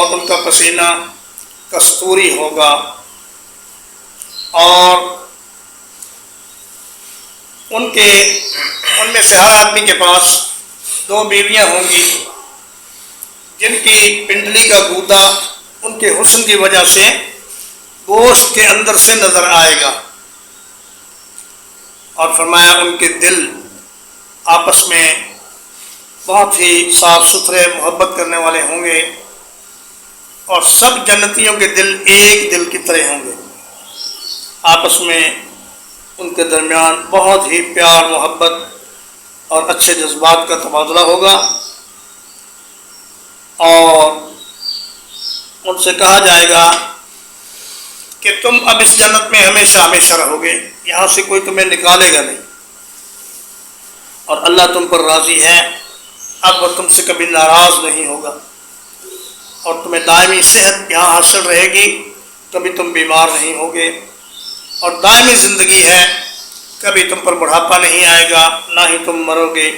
اور ان کا پسینہ کستوری ہوگا، اور ان میں سے ہر آدمی کے پاس 2 بیویاں ہوں گی جن کی پنڈلی کا گودا ان کے حسن کی وجہ سے گوشت کے اندر سے نظر آئے گا، اور فرمایا ان کے دل آپس میں بہت ہی صاف ستھرے محبت کرنے والے ہوں گے، اور سب جنتیوں کے دل ایک دل کی طرح ہوں گے، آپس میں ان کے درمیان بہت ہی پیار محبت اور اچھے جذبات کا تبادلہ ہوگا، اور ان سے کہا جائے گا کہ تم اب اس جنت میں ہمیشہ ہمیشہ رہو گے، یہاں سے کوئی تمہیں نکالے گا نہیں، اور اللہ تم پر راضی ہے، اب وہ تم سے کبھی ناراض نہیں ہوگا، اور تمہیں دائمی صحت یہاں حاصل رہے گی، کبھی تم بیمار نہیں ہوگے، اور دائمی زندگی ہے، کبھی تم پر بڑھاپا نہیں آئے گا، نہ ہی تم مرو گے۔